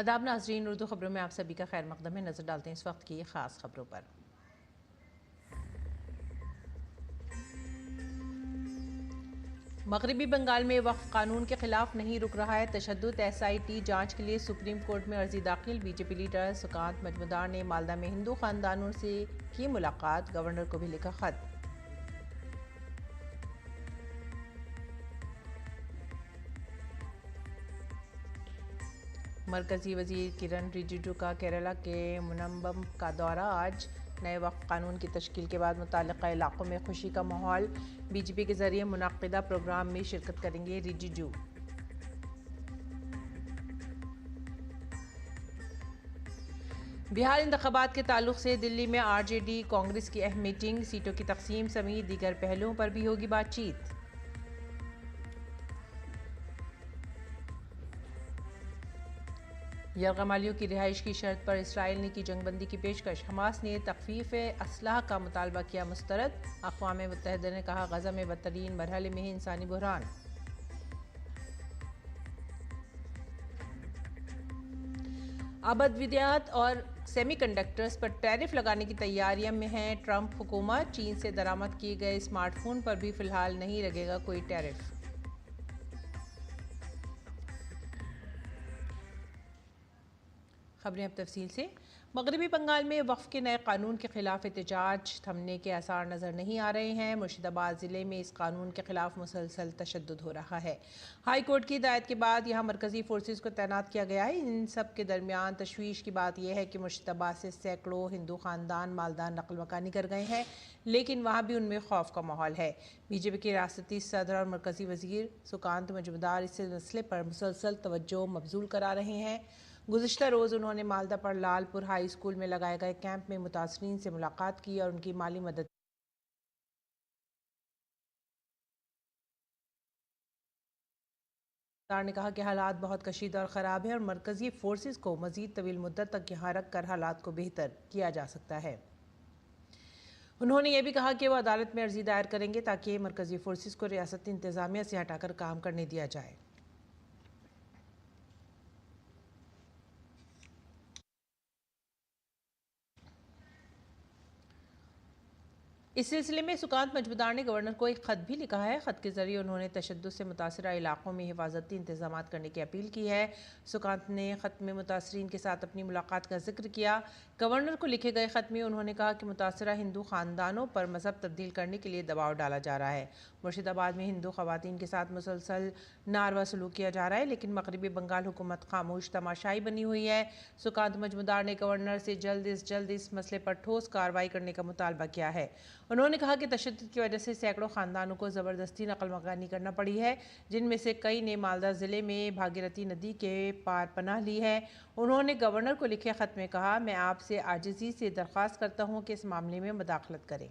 आदाब नाज़रीन, उर्दू खबरों में आप सभी का खैर मकदम है। नज़र डालते हैं इस वक्त की ख़ास खबरों पर। मगरबी बंगाल में वक्फ कानून के खिलाफ नहीं रुक रहा है तशद्दुद। SIT जांच के लिए सुप्रीम कोर्ट में अर्जी दाखिल। BJP लीडर सुकांत मजमुदार ने मालदा में हिंदू खानदानों से की मुलाकात। गवर्नर को भी लिखा खत। मरकजी वजीर किरण रिजिजू का केरला के मुनम्बम का दौरा। आज नए वक्फ कानून की तश्कील के बाद मुताल्लिक़ा इलाकों में खुशी का माहौल। BJP के जरिए मुनक़्क़िदा प्रोग्राम में शिरकत करेंगे रिजिजू। बिहार इंतखाबात के ताल्लुक से दिल्ली में RJD कांग्रेस की अहम मीटिंग। सीटों की तकसीम समेत दीगर पहलुओं पर भी होगी बातचीत। यरगमालियों की रिहाइश की शर्त पर इसराइल ने की जंगबंदी की पेशकश। हमास ने तखफीफ असलाह का मुतालबा किया मुस्तरद। अक़वाम मुत्तहिदा ने कहा गज़ा में बदतरीन मरहले में है इंसानी बहरान। अब अद्वियात और सेमीकंडक्टर्स पर टैरिफ लगाने की तैयारियों में है ट्रंप हुकूमत। चीन से दरामद किए गए स्मार्टफोन पर भी फिलहाल नहीं लगेगा कोई टैरिफ। खबरें अब तफसील से। मगरबी बंगाल में वक्फ के नए कानून के खिलाफ एहतजाज थमने के आसार नज़र नहीं आ रहे हैं। मुर्शिदाबाद ज़िले में इस कानून के खिलाफ मुसलसल तशद्दुद हो रहा है। हाई कोर्ट की हिदायत के बाद यहाँ मरकजी फोर्सेज को तैनात किया गया है। इन सब के दरमियान तशवीश की बात यह है कि मुर्शिदाबाद से सैकड़ों हिंदू खानदान मालदा नकल मकानी कर गए हैं, लेकिन वहाँ भी उनमें खौफ का माहौल है। BJP के रियासती सदर और मरकजी वजीर सुकांत मजमुदार इस मसले पर मुसलसल तवज्जो मबजूल करा रहे हैं। गुज़िश्ता रोज़ उन्होंने मालदा पर लालपुर हाई स्कूल में लगाए गए कैंप में मुतासरीन से मुलाकात की और उनकी माली मदद ने कहा कि हालात बहुत कशीदा और ख़राब है और मरकज़ी फोर्सेस को मज़ीद तवील मुद्दत तक यहाँ रख कर हालात को बेहतर किया जा सकता है। उन्होंने यह भी कहा कि वो अदालत में अर्जी दायर करेंगे ताकि मरकज़ी फोर्सेस को रियासती इंतज़ामिया से हटाकर काम करने दिया जाए। इस सिलसिले में सुकांत मजमुदार ने गवर्नर को एक ख़त भी लिखा है। ख़त के ज़रिए उन्होंने तशद्दुद से मुतासरा इलाकों में हिफाजती इंतजाम करने की अपील की है। सुकांत ने ख़त में मुतासरीन के साथ अपनी मुलाकात का जिक्र किया। गवर्नर को लिखे गए ख़त में उन्होंने कहा कि मुतासरा हिंदू ख़ानदानों पर मज़हब तब्दील करने के लिए दबाव डाला जा रहा है। मुर्शिदाबाद में हिंदू ख़वातीन के साथ मुसलसल नारवा सलूक किया जा रहा है, लेकिन मगरबी बंगाल हुकूमत खामोश तमाशाई बनी हुई है। सुकांत मजमुदार ने गवर्नर से जल्द इस मसले पर ठोस कार्रवाई करने का मुतालबा किया है। उन्होंने कहा कि तशद्दुद की वजह से सैकड़ों खानदानों को ज़बरदस्ती नकल मकानी करना पड़ी है, जिनमें से कई ने मालदा ज़िले में भागीरथी नदी के पार पनाह ली है। उन्होंने गवर्नर को लिखे ख़त में कहा, मैं आपसे आजिज़ी से दरख्वास्त करता हूँ कि इस मामले में मुदाखलत करें।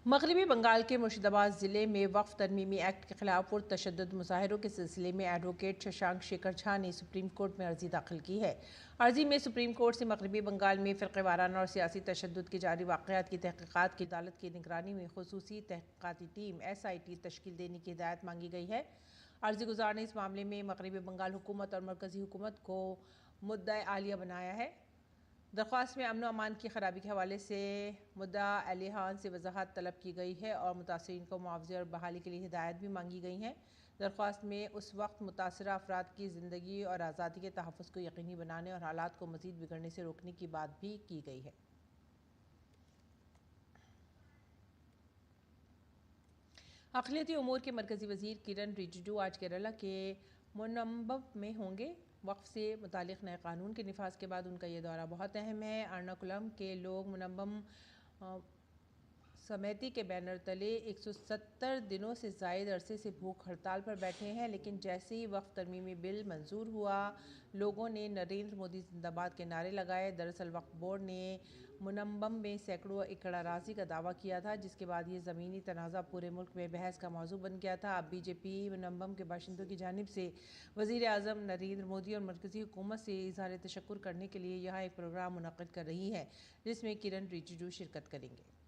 मगरबी बंगाल के मुर्शिदाबाद ज़िले में वक्फ तरमीमी एक्ट के खिलाफ पुरतशद्दुद मुजाहिरों के सिलसिले में एडवोकेट शशांक शेखर झा ने सुप्रीम कोर्ट में अर्जी दाखिल की है। अर्जी में सुप्रीम कोर्ट से मगरबी बंगाल में फ़िरक़ेवाराना और सियासी तशद्दुद के जारी वाक़यात की तहक़ीक़ात की अदालत की निगरानी में खुसूसी तहक़ीक़ाती टीम SIT तश्कील देने की हिदायत मांगी गई है। अर्जी गुज़ार ने इस मामले में मगरबी बंगाल हुकूमत और मरकज़ी हुकूमत को मुद्दा आलिया बनाया है। दरख्वास्त में अमन व अमान की खराबी के हवाले से मुद्दा अलिहान से वजाहत तलब की गई है और मुतासरीन को मुआवजे और बहाली के लिए हिदायत भी मांगी गई हैं। दरख्वास्त में उस वक्त मुतासरा अफराद की ज़िंदगी और आज़ादी के तहफ़्फ़ुज़ को यकीनी बनाने और हालात को मज़ीद बिगड़ने से रोकने की बात भी की गई है। अक़लियती उमूर के मरकज़ी वज़ीर किरण रिजिजू आज केरला के मुनम्बम में होंगे। वक्फ से मुतालिक नए कानून के निफाज के बाद उनका ये दौरा बहुत अहम है। अर्नाकुलम के लोग मुनम्बम समिति के बैनर तले 170 दिनों से ज़ायद अरसे से भूख हड़ताल पर बैठे हैं, लेकिन जैसे ही वक्फ तरमीमी बिल मंजूर हुआ, लोगों ने नरेंद्र मोदी जिंदाबाद के नारे लगाए। दरअसल वक्फ बोर्ड ने मुनम्बम में सैकड़ों एकड़ अराज़ी का दावा किया था, जिसके बाद ये ज़मीनी तनाज़ा पूरे मुल्क में बहस का मौजू बन गया था। अब BJP मुनम्बम के बाशिंदों की जानिब से वज़ीर आज़म नरेंद्र मोदी और मरकज़ी हुकूमत से इज़हार तशक्कुर करने के लिए यहाँ एक प्रोग्राम मुनक़्क़िद कर रही है, जिसमें किरण रिजिजू शिरकत करेंगे।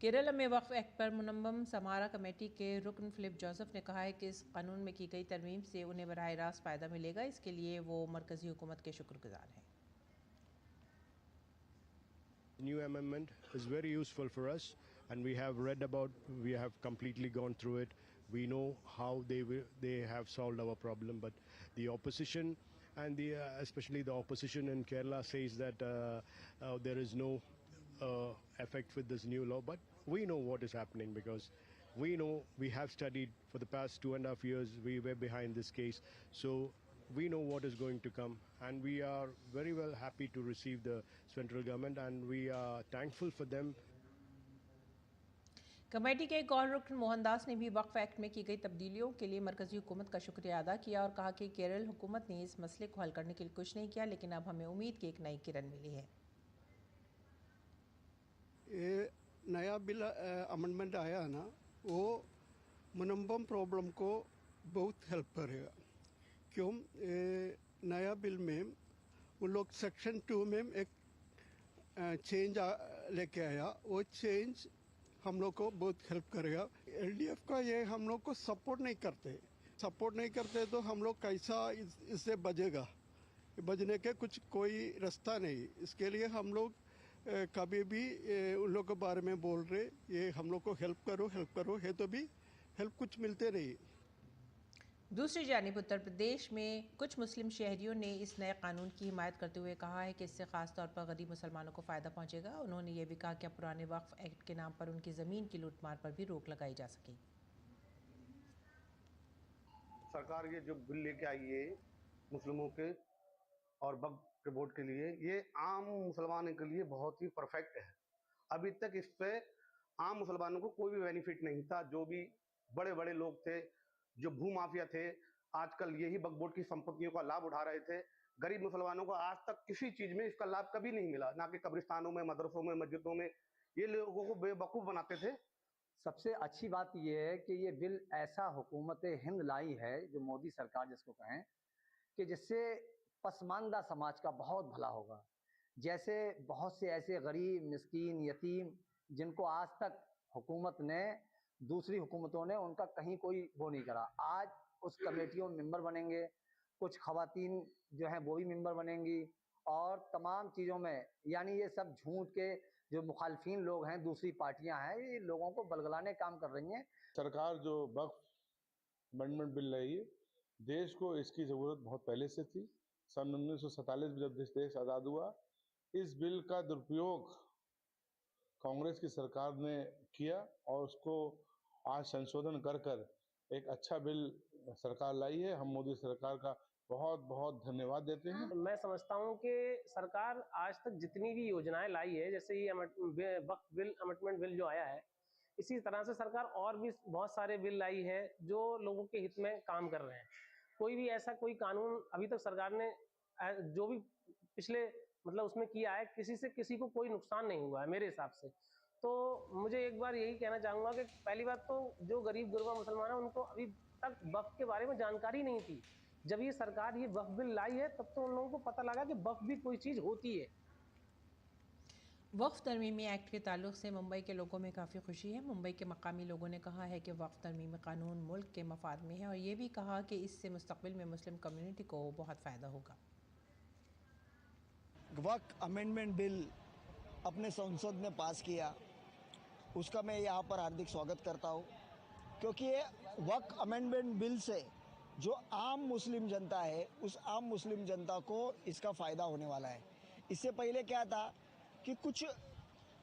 केरल में वक्फ एक्ट पर मुनम्मम समारा कमेटी के रुकन फिलिप जोसेफ ने कहा है कि इस कानून में की गई तरमीम से उन्हें बराह रास्त फ़ायदा मिलेगा। इसके लिए वो मरकज़ी हुकूमत के शुक्रगुजार हैं। New amendment is very useful for us, and we have completely gone through it. We know how they have solved our problem, but the opposition and especially the opposition in Kerala says that there is no effect with this new law. But we know what is happening because we have studied for the past 2.5 years. We were behind this case, so we know what is going to come, and we are very well happy to receive the central government, and we are thankful for them. Committee के एक और रुकन मोहनदास ने भी वक्फ act में की गई तब्दीलियों के लिए मरकज़ी हुकूमत का शुक्रिया अदा किया और कहा कि केरल हुकूमत ने इस मसले को हल करने के लिए कुछ नहीं किया, लेकिन अब हमें उम्मीद की एक नई किरण मिली है। ये नया बिल अमेंडमेंट आया है ना, वो मुनम्मम प्रॉब्लम को बहुत हेल्प करेगा। क्यों? नया बिल में उन लोग सेक्शन 2 में एक चेंज लेके आया। वो चेंज हम लोग को बहुत हेल्प करेगा। एलडीएफ का ये हम लोग को सपोर्ट नहीं करते तो हम लोग कैसा इससे बचने के कुछ कोई रास्ता नहीं। इसके लिए हम लोग कभी भी उन लोग के बारे में बोल रहे, ये हम लोग को हेल्प करो है तो भी हेल्प कुछ मिलते नहीं। दूसरी जानिब उत्तर प्रदेश में कुछ मुस्लिम शहरियों ने इस नए कानून की हिमायत करते हुए कहा है कि इससे ख़ास तौर पर गरीब मुसलमानों को फ़ायदा पहुंचेगा। उन्होंने ये भी कहा कि अब पुराने वक्फ एक्ट के नाम पर उनकी ज़मीन की लूटमार पर भी रोक लगाई जा सके। सरकार ये जो बिल लेके आई है मुस्लिमों के और वक्फ के बोर्ड के लिए, ये आम मुसलमानों के लिए बहुत ही परफेक्ट है। अभी तक इससे आम मुसलमानों को कोई भी बेनिफिट नहीं था। जो भी बड़े बड़े लोग थे, जो भू माफिया थे, आजकल यही वक्फ बोर्ड की संपत्तियों का लाभ उठा रहे थे। गरीब मुसलमानों को आज तक किसी चीज में इसका लाभ कभी नहीं मिला, ना कि कब्रिस्तानों में, मदरसों में, मस्जिदों में। ये लोगों को बेवकूफ बनाते थे। सबसे अच्छी बात यह है कि ये बिल ऐसा हुकूमत हिंद लाई है, जो मोदी सरकार जिसको कहें, कि जिससे पसमानदा समाज का बहुत भला होगा। जैसे बहुत से ऐसे गरीब, मिस्कीन, यतीम जिनको आज तक हुकूमत ने, दूसरी हुकूमतों ने उनका कहीं कोई वो नहीं करा, आज उस कमेटियों में मेंबर बनेंगे। कुछ खवातीन जो हैं वो भी मेंबर बनेंगी, और तमाम चीज़ों में, यानी ये सब झूठ के जो मुखालफिन लोग हैं, दूसरी पार्टियां हैं, ये लोगों को बलगलाने काम कर रही हैं। सरकार जो वक्फ अमेंडमेंट बिल लाई है, देश को इसकी ज़रूरत बहुत पहले से थी। सन 1947 में जब देश आज़ाद हुआ, इस बिल का दुरुपयोग कांग्रेस की सरकार ने किया और उसको आज संशोधन कर एक अच्छा बिल सरकार लाई है। हम मोदी सरकार का बहुत बहुत धन्यवाद देते हैं। मैं समझता हूं कि सरकार आज तक जितनी भी योजनाएं लाई है, जैसे ये वक्फ बिल, अमेंडमेंट बिल जो आया है, इसी तरह से सरकार और भी बहुत सारे बिल लाई है जो लोगों के हित में काम कर रहे हैं। कोई भी ऐसा कोई कानून अभी तक सरकार ने जो भी पिछले मतलब उसमें किया है, किसी को कोई नुकसान नहीं हुआ है मेरे हिसाब से। तो मुझे एक बार यही कहना चाहूँगा कि पहली बात तो जो गरीब गुरबा मुसलमान है, उनको अभी तक वक्फ के बारे में जानकारी नहीं थी। जब ये सरकार ये वक्फ बिल लाई है, तब तो उन लोगों को पता लगा कि वक्फ भी कोई चीज़ होती है। वक्फ तरमीमी एक्ट के ताल्लुक से मुंबई के लोगों में काफ़ी खुशी है। मुंबई के मकामी लोगों ने कहा है कि वक्फ तरमीमी कानून मुल्क के मफाद में है और ये भी कहा कि इससे मुस्तकबिल में मुस्लिम कम्युनिटी को बहुत फ़ायदा होगा। वक्फ अमेंडमेंट बिल अपने संसद ने पास किया, उसका मैं यहाँ पर हार्दिक स्वागत करता हूँ, क्योंकि ये वक्फ अमेंडमेंट बिल से जो आम मुस्लिम जनता है, उस आम मुस्लिम जनता को इसका फ़ायदा होने वाला है। इससे पहले क्या था कि कुछ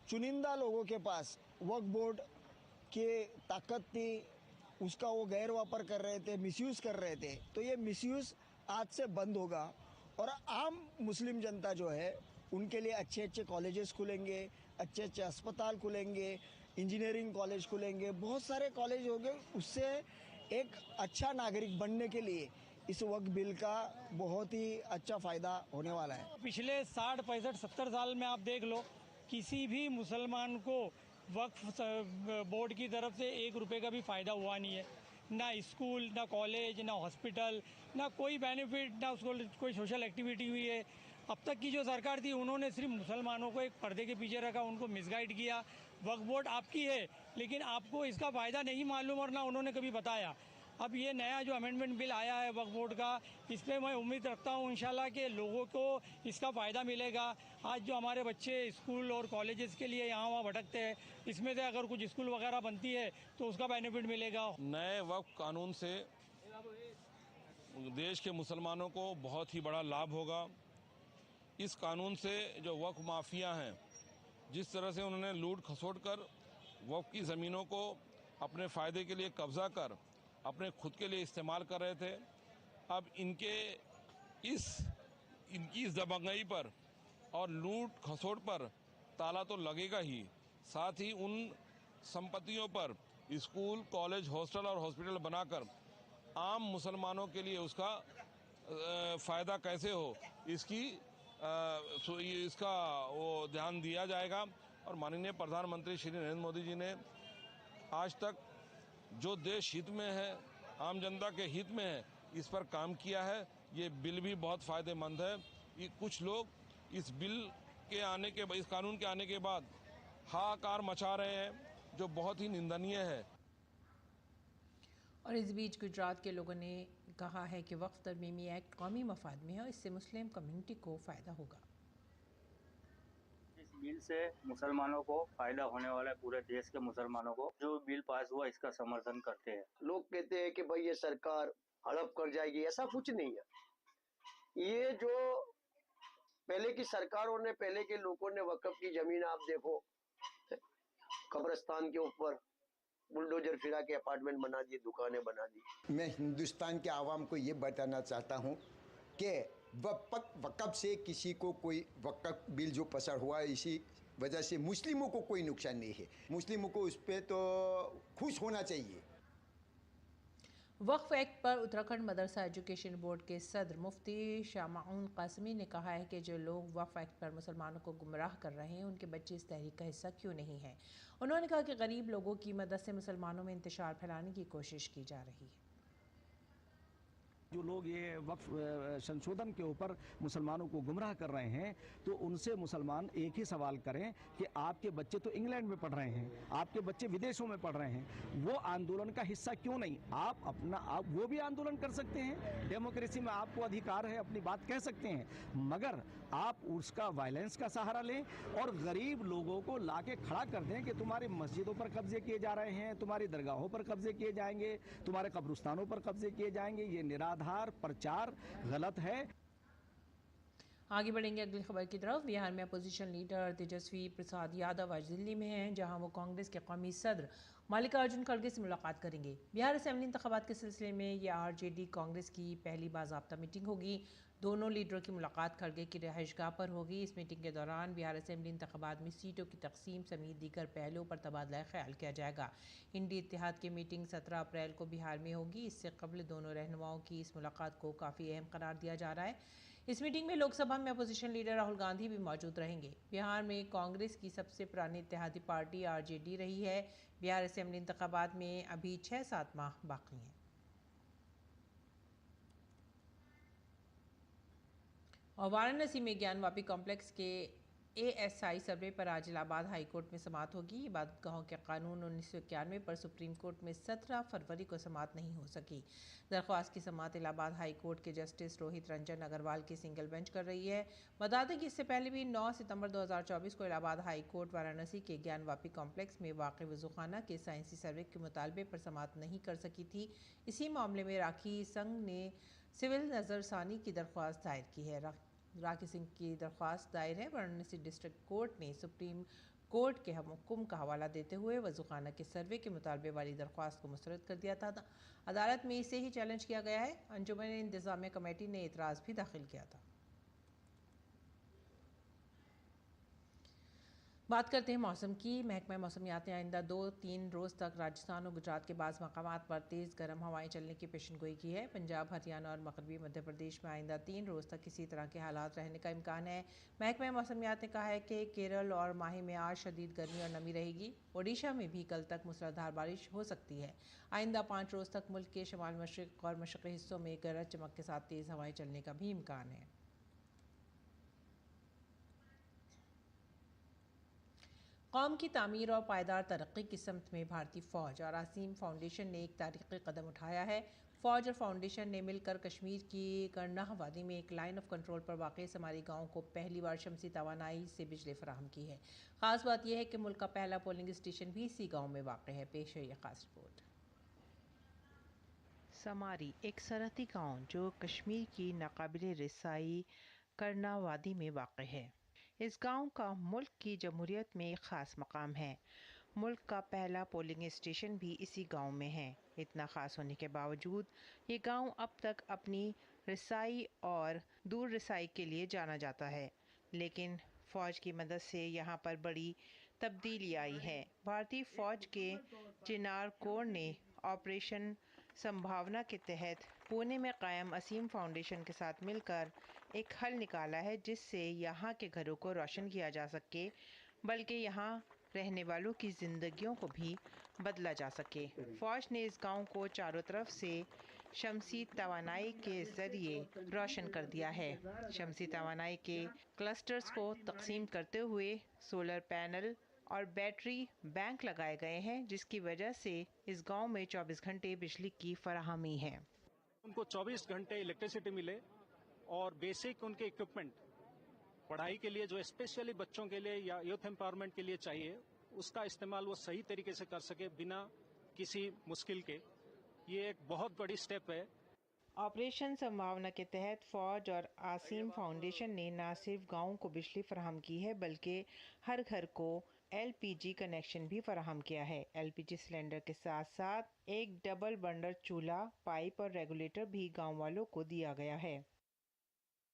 चुनिंदा लोगों के पास वक्फ बोर्ड की ताकत थी, उसका वो गैर वापर कर रहे थे, मिसयूज़ कर रहे थे। तो ये मिसयूज़ आज से बंद होगा और आम मुस्लिम जनता जो है उनके लिए अच्छे अच्छे कॉलेजेस खुलेंगे, अच्छे अच्छे अस्पताल खुलेंगे, इंजीनियरिंग कॉलेज खुलेंगे, बहुत सारे कॉलेज होंगे। उससे एक अच्छा नागरिक बनने के लिए इस वक्फ बिल का बहुत ही अच्छा फ़ायदा होने वाला है। पिछले 60, 65, 70 साल में आप देख लो, किसी भी मुसलमान को वक्फ बोर्ड की तरफ से 1 रुपये का भी फ़ायदा हुआ नहीं है। ना स्कूल, ना कॉलेज, ना हॉस्पिटल, ना कोई बेनिफिट, ना उसको कोई सोशल एक्टिविटी हुई है। अब तक की जो सरकार थी, उन्होंने सिर्फ मुसलमानों को एक पर्दे के पीछे रखा, उनको मिसगाइड किया। वक्फ बोर्ड आपकी है, लेकिन आपको इसका फ़ायदा नहीं मालूम और ना उन्होंने कभी बताया। अब ये नया जो अमेंडमेंट बिल आया है वक्फ बोर्ड का, इस पर मैं उम्मीद रखता हूँ इंशाल्लाह कि लोगों को इसका फ़ायदा मिलेगा। आज जो हमारे बच्चे स्कूल और कॉलेजेस के लिए यहाँ वहाँ भटकते हैं, इसमें से अगर कुछ स्कूल वगैरह बनती है तो उसका बेनिफिट मिलेगा। नए वक्फ कानून से देश के मुसलमानों को बहुत ही बड़ा लाभ होगा। इस कानून से जो वक्फ माफिया हैं, जिस तरह से उन्होंने लूट खसोट कर वक्फ की ज़मीनों को अपने फ़ायदे के लिए कब्ज़ा कर अपने खुद के लिए इस्तेमाल कर रहे थे, अब इनकी इस दबंगई पर और लूट खसोट पर ताला तो लगेगा ही, साथ ही उन संपत्तियों पर स्कूल, कॉलेज, हॉस्टल और हॉस्पिटल बनाकर आम मुसलमानों के लिए उसका फ़ायदा कैसे हो इसका वो ध्यान दिया जाएगा। और माननीय प्रधानमंत्री श्री नरेंद्र मोदी जी ने आज तक जो देश हित में है, आम जनता के हित में है, इस पर काम किया है। ये बिल भी बहुत फ़ायदेमंद है। ये कुछ लोग इस बिल के इस कानून के आने के बाद हाहाकार मचा रहे हैं, जो बहुत ही निंदनीय है। और इस बीच गुजरात के लोगों ने कहा है कि वक्फ तरमीमी एक्ट कौमी मफाद में है और इससे मुस्लिम कम्युनिटी को फ़ायदा होगा। इस बिल से मुसलमानों को फायदा होने वाला है, पूरे देश के मुसलमानों को। जो बिल पास हुआ इसका समर्थन करते हैं। लोग कहते हैं कि भाई ये सरकार हड़प कर जाएगी, ऐसा कुछ नहीं है। ये जो पहले की सरकारों ने, पहले के लोगों ने वक्फ की जमीन आप देखो, कब्रिस्तान के ऊपर बुलडोजर फिरा के अपार्टमेंट बना दिए, दुकानें बना दी। मैं हिंदुस्तान के आवाम को ये बताना चाहता हूँ कि वक्फ से किसी को कोई वक्फ बिल जो पसार हुआ है, इसी वजह से मुस्लिमों को कोई नुकसान नहीं है। मुस्लिमों को उस पर तो खुश होना चाहिए। वक्फ एक्ट पर उत्तराखंड मदरसा एजुकेशन बोर्ड के सदर मुफ्ती शामाउन कासमी ने कहा है कि जो लोग वक्फ एक्ट पर मुसलमानों को गुमराह कर रहे हैं, उनके बच्चे इस तहरीक का हिस्सा क्यों नहीं हैं। उन्होंने कहा कि गरीब लोगों की मदद से मुसलमानों में इंतशार फैलाने की कोशिश की जा रही है। जो लोग ये वक्फ संशोधन के ऊपर मुसलमानों को गुमराह कर रहे हैं, तो उनसे मुसलमान एक ही सवाल करें कि आपके बच्चे तो इंग्लैंड में पढ़ रहे हैं, आपके बच्चे विदेशों में पढ़ रहे हैं, वो आंदोलन का हिस्सा क्यों नहीं? आप वो भी आंदोलन कर सकते हैं। डेमोक्रेसी में आपको अधिकार है, अपनी बात कह सकते हैं, मगर आप उसका वायलेंस का सहारा लें और गरीब लोगों को लाके खड़ा कर दें कि तुम्हारी मस्जिदों पर कब्जे किए जा रहे हैं, तुम्हारी दरगाहों पर कब्जे किए जाएंगे, तुम्हारे कब्रिस्तानों पर कब्जे किए जाएंगे। ये निराधार प्रचार गलत है। आगे बढ़ेंगे अगली खबर की तरफ। बिहार में अपोजिशन लीडर तेजस्वी प्रसाद यादव आज दिल्ली में हैं, जहां वो कांग्रेस के कौमी सदर मल्लिकार्जुन खड़गे से मुलाकात करेंगे। बिहार असेंबली इंतखाबात के सिलसिले में ये आरजेडी कांग्रेस की पहली बाज़ाब्ता मीटिंग होगी। दोनों लीडरों की मुलाकात खड़गे की रिहाइशगाह पर होगी। इस मीटिंग के दौरान बिहार असेंबली इंतखाबात में सीटों की तकसीम समेत दीगर पहलुओं पर तबादला ख्याल किया जाएगा। इंडी इत्तेहाद की मीटिंग 17 अप्रैल को बिहार में होगी। इससे कबल दोनों रहनुमाओं की इस मुलाकात को काफ़ी अहम करार दिया जा रहा है। इस मीटिंग में लोकसभा में अपोजिशन लीडर राहुल गांधी भी मौजूद रहेंगे। बिहार में कांग्रेस की सबसे पुरानी इत्तेहादी पार्टी आरजेडी रही है। बिहार असेंबली इंतखाबात में अभी 6-7 माह बाकी हैं। और वाराणसी में ज्ञानवापी कॉम्प्लेक्स के ASI सर्वे पर आज इलाहाबाद हाई कोर्ट में समाअत होगी। इबादतगाहों के कानून 1991 पर सुप्रीम कोर्ट में 17 फरवरी को समाअत नहीं हो सकी। दरख्वास्त की समाअत इलाहाबाद हाई कोर्ट के जस्टिस रोहित रंजन अग्रवाल की सिंगल बेंच कर रही है। बता दें कि इससे पहले भी 9 सितंबर 2024 को इलाहाबाद हाई कोर्ट वाराणसी के ज्ञानवापी कॉम्प्लेक्स में वाक़ वज़ूखाना के साइंसी सर्वे के मुतालबे पर समाअत नहीं कर सकी थी। इसी मामले में राखी संघ ने सिविल नज़रसानी की दरख्वास्त दायर की है। राखी सिंह की दरख्वास्त दायर है। वाराणसी डिस्ट्रिक्ट कोर्ट ने सुप्रीम कोर्ट के हुक्म का हवाला देते हुए वज़ूखाना के सर्वे के मुतालबे वाली दरख्वास्त को मुस्तरद कर दिया था। अदालत में इसे ही चैलेंज किया गया है। अंजुमन इंतज़ामिया कमेटी ने एतराज़ भी दाखिल किया था। बात करते हैं मौसम की। महकमा मौसमियात ने आइंदा 2-3 रोज़ तक राजस्थान और गुजरात के बाज़ मकामात पर तेज़ गर्म हवाएं चलने की पेशनगोई की है। पंजाब, हरियाणा और मगरबी मध्य प्रदेश में आइंदा 3 रोज़ तक इसी तरह के हालात रहने का इम्कान है। महकमा मौसमियात ने कहा है कि केरल और माही में आज शदीद गर्मी और नमी रहेगी। ओडिशा में भी कल तक मूसलाधार बारिश हो सकती है। आइंदा 5 रोज़ तक मुल्क के शमाल मशरिक़ और मशरक़ी हिस्सों में गरज चमक के साथ तेज़ हवाएं चलने का भी इम्कान है। कौम की तामीर और पायदार तरक्की की समत में भारतीय फ़ौज और आसीम फाउंडेशन ने एक तारीख़ी कदम उठाया है। फ़ौज और फाउंडेशन ने मिलकर कश्मीर की करनाह वादी में एक लाइन ऑफ कंट्रोल पर वाक़ समारी गाँव को पहली बार शमसी तवानाई से बिजली फराहम की है। ख़ास बात यह है कि मुल्क का पहला पोलिंग स्टेशन भी इसी गाँव में वाक़ है। पेश है ये ख़ास रिपोर्ट। समारी एक सरहदी गाँव जो कश्मीर की नाकाबिले रिसाई करनाह वादी में वाक़ है। इस गांव का मुल्क की जमहूरियत में एक ख़ास मकाम है। मुल्क का पहला पोलिंग स्टेशन भी इसी गांव में है। इतना ख़ास होने के बावजूद ये गांव अब तक अपनी रसाई और दूर रसाई के लिए जाना जाता है, लेकिन फ़ौज की मदद से यहाँ पर बड़ी तब्दीली आई है। भारतीय फ़ौज के चिनार कोर ने ऑपरेशन संभावना के तहत पुणे में कायम असीम फाउंडेशन के साथ मिलकर एक हल निकाला है, जिससे यहाँ के घरों को रोशन किया जा सके, बल्कि यहाँ रहने वालों की ज़िंदगियों को भी बदला जा सके। फ़ौज ने इस गांव को चारों तरफ से शमसी तवानाई के ज़रिए रोशन कर दिया है। शमसी तवानाई के क्लस्टर्स को तकसीम करते हुए सोलर पैनल और बैटरी बैंक लगाए गए हैं, जिसकी वजह से इस गांव में 24 घंटे बिजली की फराहमी है। उनको 24 घंटे इलेक्ट्रिसिटी मिले और बेसिक उनके इक्विपमेंट पढ़ाई के लिए जो स्पेशली बच्चों के लिए या यूथ एम्पावरमेंट के लिए चाहिए, उसका इस्तेमाल वो सही तरीके से कर सके बिना किसी मुश्किल के। ये एक बहुत बड़ी स्टेप है। ऑपरेशन संभावना के तहत फ़ौज और आसीम फाउंडेशन ने न सिर्फ गाँव को बिजली फराहम की है, बल्कि हर घर को LPG कनेक्शन भी फराहम किया है। LPG सिलेंडर के साथ साथ एक डबल बर्नर चूल्हा, पाइप और रेगुलेटर भी गाँव वालों को दिया गया है।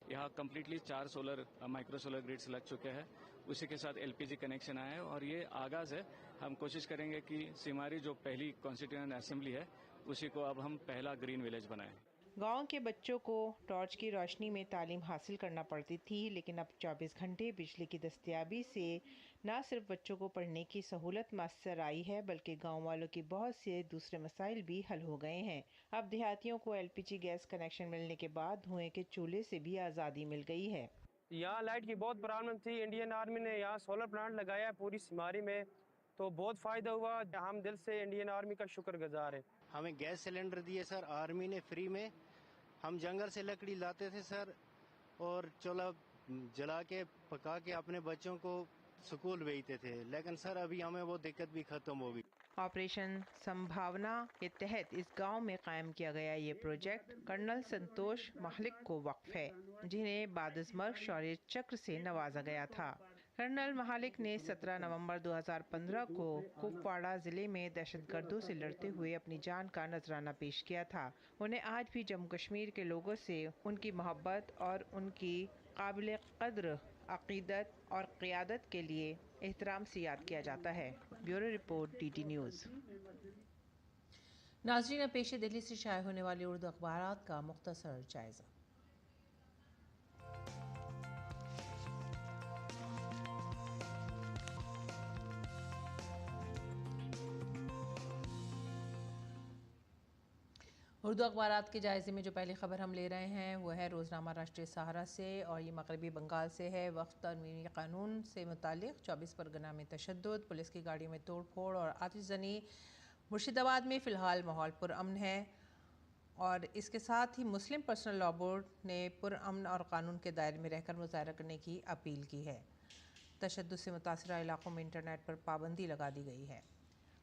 यहाँ completely 4 solar micro solar grids लग चुके हैं। उसी के साथ LPG कनेक्शन आया है और ये आगाज है। हम कोशिश करेंगे कि सिमारी जो पहली कॉन्स्टिट्यूएंट असेंबली है, उसी को अब हम पहला ग्रीन विलेज बनाएं। गांव के बच्चों को टॉर्च की रोशनी में तालीम हासिल करना पड़ती थी, लेकिन अब 24 घंटे बिजली की दस्तयाबी से न सिर्फ बच्चों को पढ़ने की सहूलत मैसर आई है, बल्कि गांव वालों की बहुत से दूसरे मसाइल भी हल हो गए हैं। अब देहातियों को LPG गैस कनेक्शन मिलने के बाद धुएं के चूल्हे से भी आज़ादी मिल गई है। यहाँ लाइट की बहुत प्रॉब्लम थी। इंडियन आर्मी ने यहाँ सोलर प्लांट लगाया पूरी सिमारी में, तो बहुत फ़ायदा हुआ। हम दिल से इंडियन आर्मी का शुक्रगुजार है। हमें गैस सिलेंडर दिए सर आर्मी ने फ्री में। हम जंगल से लकड़ी लाते थे सर और चूल्हा जला के पका के अपने बच्चों को स्कूल भेजते थे, लेकिन सर अभी हमें वो दिक्कत भी खत्म हो गई। ऑपरेशन संभावना के तहत इस गांव में कायम किया गया ये प्रोजेक्ट कर्नल संतोष महलिक को वक्फ है, जिन्हें बादस्मर्ग शौर्य चक्र से नवाजा गया था। कर्नल महालिक ने 17 नवंबर 2015 को कुपवाड़ा जिले में दहशतगर्दों से लड़ते हुए अपनी जान का नजराना पेश किया था। उन्हें आज भी जम्मू कश्मीर के लोगों से उनकी मोहब्बत और उनकी काबिल कद्र अकीदत और क़ियादत के लिए एहतराम से याद किया जाता है। Bureau report DD news. नाज़रीन, पेश दिल्ली से शाये होने वाले उर्दू अखबारात का मुख्तसर जायज़ा। उर्दू अखबारात के जायज़े में जो पहली ख़बर हम ले रहे हैं वो है रोज़नामा राष्ट्रीय सहारा से, और ये मगरबी बंगाल से है। वक्फ तरमीमी क़ानून से मुतालिक 24 परगना में तशद्दुद, पुलिस की गाड़ियों में तोड़ फोड़ और आतिशज़नी। मुर्शिदाबाद में फ़िलहाल माहौल पुरअमन है, और इसके साथ ही मुस्लिम पर्सनल लॉ बोर्ड ने पुरअमन और क़ानून के दायरे में रहकर मुज़ाहरा करने की अपील की है। तशद्दुद से मुतासरा इलाक़ों में इंटरनेट पर पाबंदी लगा दी गई है।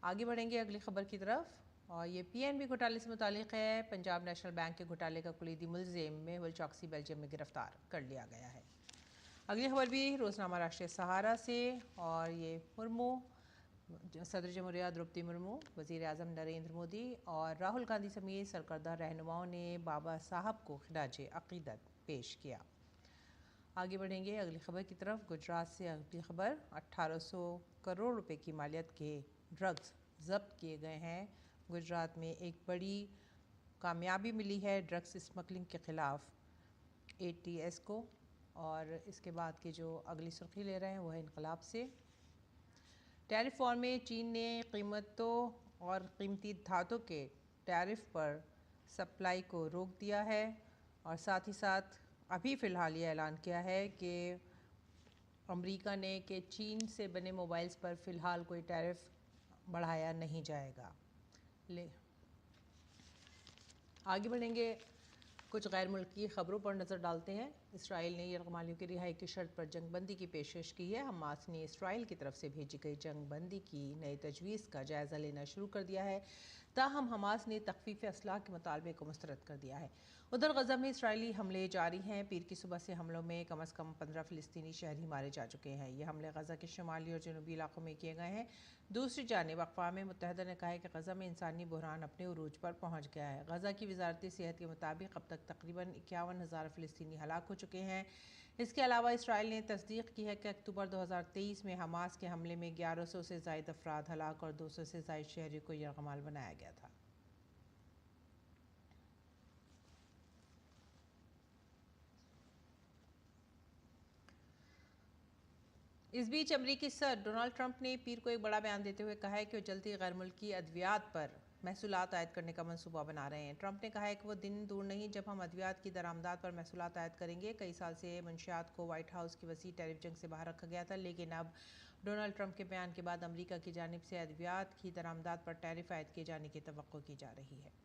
आगे बढ़ेंगे अगली ख़बर की तरफ, और ये PNB घोटाले से मुतालिक है। पंजाब नेशनल बैंक के घोटाले का कुलीदी मुलजिम मेहुल चौकसी बेल्जियम में गिरफ्तार कर लिया गया है। अगली खबर भी रोज़नामा राष्ट्रीय सहारा से, और ये मुर्मू, सदर जमहूरिया द्रौपदी मुर्मू, वज़ीर आज़म नरेंद्र मोदी और राहुल गांधी समेत सरकर्दा रहनुमाओं ने बाबा साहब को खिराज अक़ीदत पेश किया। आगे बढ़ेंगे अगली खबर की तरफ। गुजरात से अगली खबर, 1800 करोड़ रुपए की मालियत के ड्रग्स जब्त किए गए हैं। गुजरात में एक बड़ी कामयाबी मिली है ड्रग्स स्मगलिंग के ख़िलाफ़ ATS को। और इसके बाद की जो अगली सुर्खी ले रहे हैं वो है इनकलाब से। टैरिफ वॉर में चीन ने कीमतों और कीमती धातों के टैरिफ पर सप्लाई को रोक दिया है, और साथ ही साथ अभी फ़िलहाल ये ऐलान किया है कि अमेरिका ने कि चीन से बने मोबाइल्स पर फ़िलहाल कोई टैरिफ बढ़ाया नहीं जाएगा। आगे बढ़ेंगे, कुछ गैर मुल्की ख़बरों पर नज़र डालते हैं। इसराइल ने यरगमालियों की रिहाई की शर्त पर जंगबंदी की पेशकश की है। हमास ने इसराइल की तरफ से भेजी गई जंगबंदी की नई तजवीज़ का जायज़ा लेना शुरू कर दिया है, ताहम हमास ने तखफीफ असलाह के मुतालबे को मुस्तरद कर दिया है। उधर गजा में इसराइली हमले जारी हैं। पीर की सुबह से हमलों में कम अज़ कम 15 फ़िलिस्तीनी शहरी मारे जा चुके हैं। ये हमले गजा के शुमाली और जनूबी इलाकों में किए गए हैं। दूसरी जानिब अक़वाम मुत्तहिदा ने कहा है कि गजा में इंसानी बहरान अपने उरूज पर पहुँच गया है। गजा की वजारत सेहत के मुताबिक अब तक तकरीबन 51,000 फ़िलिस्तीनी हलाक हो चुके हैं। इसके अलावा इसराइल ने तस्दीक की है कि अक्टूबर 2023 में हमास के हमले में 1100 से ज़ायद अफराद हलाक और 200 से ज़ायद शहरियों को यरगमाल बनाया गया था। इस बीच अमरीकी सदर डोनाल्ड ट्रंप ने पीर को एक बड़ा बयान देते हुए कहा है कि वो जल्दी गैर मुल्की अद्वियात पर महसूलात आयद करने का मंसूबा बना रहे हैं। ट्रंप ने कहा है कि वो दिन दूर नहीं जब हम अद्वियात की दरामदात पर महसूलात आयद करेंगे। कई साल से मंशियात को व्हाइट हाउस की वसी टैरिफ जंग से बाहर रखा गया था, लेकिन अब डोनाल्ड ट्रंप के बयान के बाद अमरीका की जानिब से अद्वियात की दरामदात पर टैरिफ आयद किए जाने की तवक्को की जा रही है।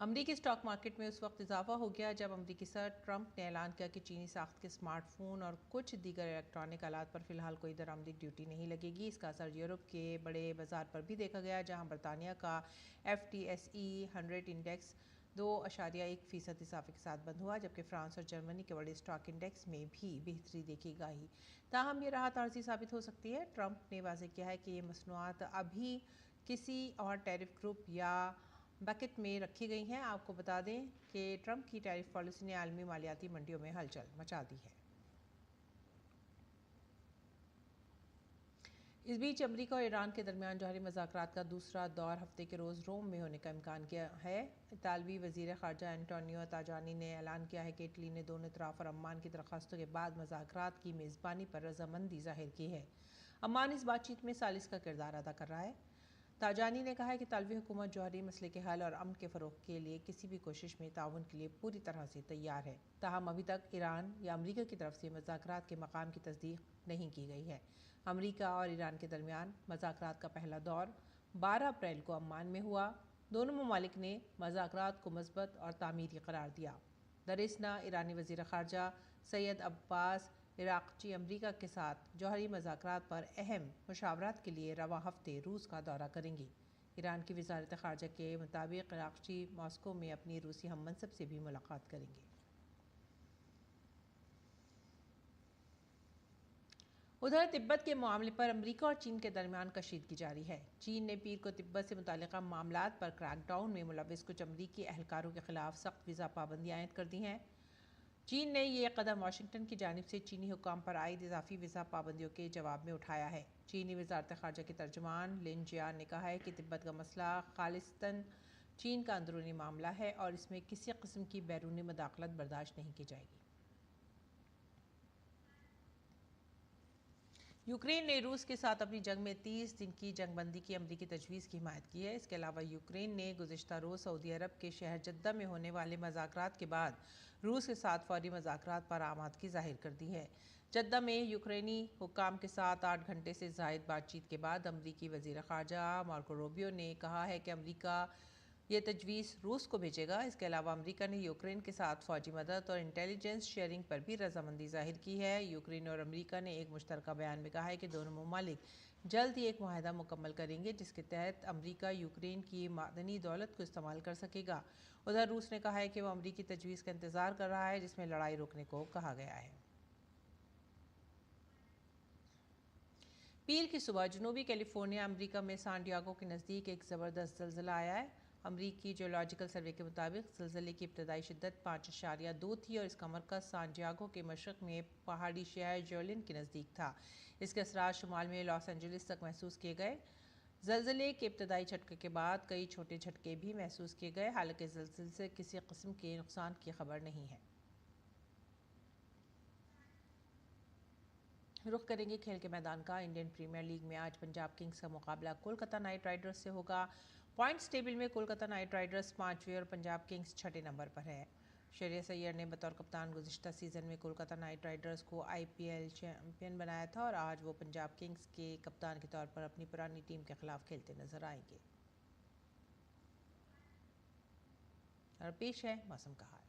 अमरीकी स्टॉक मार्केट में उस वक्त इजाफा हो गया जब अमरीकी सदर ट्रंप ने ऐलान किया कि चीनी साख्त के स्मार्टफोन और कुछ दीगर इलेक्ट्रॉनिक आलात पर फ़िलहाल कोई दरामदी ड्यूटी नहीं लगेगी। इसका असर यूरोप के बड़े बाजार पर भी देखा गया, जहां बरतानिया का FTSE 100 इंडेक्स 2.1% इजाफे के साथ बंद हुआ, जबकि फ्रांस और जर्मनी के बड़े स्टॉक इंडेक्स में भी बेहतरी देखी गई। ताहम ये राहत आर्जी साबित हो सकती है। ट्रंप ने वाज़ेह किया है कि ये मसनूआत अभी किसी और टैरिफ ग्रुप या बकेट में रखी गई हैं। आपको बता दें कि ट्रंप की टैरिफ पॉलिसी ने आलमी मालियाती मंडियों में हलचल मचा दी है। इस बीच अमेरिका और ईरान के दरमियान जौहरी मुज़ाकरात का दूसरा दौर हफ्ते के रोज़ रोम में होने का इम्कान किया है। इतालवी वज़ीर ख़ारजा एंटोनियो ताजानी ने ऐलान किया है कि इटली ने दोनों तरफ और अम्मान की दरख्वास्तों के बाद मुज़ाकरात की मेज़बानी पर रजामंदी ज़ाहिर की है। अम्मान इस बातचीत में सालिस का किरदार अदा कर रहा है। ताजानी ने कहा है कि इतालवी हुकूमत जौहरी मसले के हल और अमन के फ़रोग़ के लिए किसी भी कोशिश में ताउन के लिए पूरी तरह से तैयार है। ताहम अभी तक ईरान या अमरीका की तरफ से मुज़ाकरात के मकाम की तस्दीक नहीं की गई है। अमरीका और ईरान के दरमियान मुज़ाकरात का पहला दौर 12 अप्रैल को अम्मान में हुआ। दोनों ममालिक ने मुज़ाकरात को मुस्बत और तामीरी करार दिया। दरिस्ना ईरानी वज़ीर ख़ारजा सैयद अब्बास इराक़ची अमरीका के साथ जौहरी मुज़ाकरात पर अहम मुशावरात के लिए रवां हफ्ते रूस का दौरा करेंगी। ईरान की वज़ारत ख़ारजा के मुताबिक इराक़ची मॉस्को में अपनी रूसी हम मनसब से भी मुलाकात करेंगे। उधर तिब्बत के मामले पर अमरीका और चीन के दरमियान कशीदगी जारी है। चीन ने पीर को तिब्बत से मुतालिका मामलात पर क्रैकडाउन में मुलव्विस कुछ अमरीकी एहलकारों के खिलाफ सख्त वीज़ा पाबंदियां आयद कर दी हैं। चीन ने यह कदम वाशिंगटन की जानिब से चीनी हुक्काम पर आयद इजाफी वीज़ा पाबंदियों के जवाब में उठाया है। चीनी वज़ारत ख़ारजा के तर्जुमान लिन जियान ने कहा है कि तिब्बत का मसला खालिस्तन चीन का अंदरूनी मामला है और इसमें किसी किस्म की बैरूनी मुदाखलत बर्दाश्त नहीं की जाएगी। यूक्रेन ने रूस के साथ अपनी जंग में 30 दिन की जंगबंदी की अमरीकी तजवीज़ की हिमायत की है। इसके अलावा यूक्रेन ने गुज़िश्ता रोज़ सऊदी अरब के शहर जद्दा में होने वाले मुज़ाकरात के बाद रूस के साथ फौरी मुज़ाकरात पर आमादगी ज़ाहिर कर दी है। जद्दा में यूक्रेनी हुक्काम के साथ 8 घंटे से ज़ायद बातचीत के बाद अमरीकी वज़ीर ख़ारजा मार्को रूबियो ने कहा है कि अमरीका ये तजवीज़ रूस को भेजेगा। इसके अलावा अमरीका ने यूक्रेन के साथ फ़ौजी मदद और इंटेलिजेंस शेयरिंग पर भी रजामंदी ज़ाहिर की है। यूक्रेन और अमरीका ने एक मुश्तरका बयान में कहा है कि दोनों ममालिक जल्द ही एक मुआहदा मुकम्मल करेंगे जिसके तहत अमरीका यूक्रेन की मादनी दौलत को इस्तेमाल कर सकेगा। उधर रूस ने कहा है कि वह अमरीकी तजवीज़ का इंतज़ार कर रहा है जिसमें लड़ाई रोकने को कहा गया है। पीर की सुबह जनूबी कैलिफोर्निया अमरीका में सान डियागो के नज़दीक एक ज़बरदस्त ज़लज़ला आया है। अमरीकी जियोलॉजिकल सर्वे के मुताबिक ज़लज़ले की इब्तदाई शिद्दत 5.2 थी और इसका मरकज़ सान डियागो के मशरक़ में पहाड़ी शहर जोलिन के नज़दीक था। इसके असरात शुमाल में लॉस एंजलिस तक महसूस किए गए। ज़लज़ले के इब्तदाई झटके के बाद कई छोटे झटके भी महसूस किए गए। हालांकि ज़लज़ले से किसी किस्म के नुकसान की खबर नहीं है। रुख करेंगे खेल के मैदान का। इंडियन प्रीमियर लीग में आज पंजाब किंग्स का मुकाबला कोलकाता नाइट राइडर्स से होगा। पॉइंट्स टेबल में कोलकाता नाइट राइडर्स 5वें और पंजाब किंग्स 6ठे नंबर पर है। शरियत सैयद ने बतौर कप्तान गुज़िश्ता सीज़न में कोलकाता नाइट राइडर्स को IPL चैम्पियन बनाया था और आज वो पंजाब किंग्स के कप्तान के तौर पर अपनी पुरानी टीम के खिलाफ खेलते नजर आएंगे। और पेश है मौसम का हाल।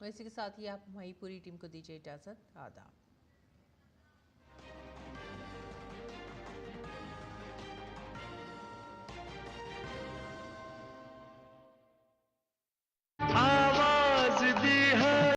और इसी के साथ ही आप हमारी पूरी टीम को दीजिए इजाज़त। आदाब।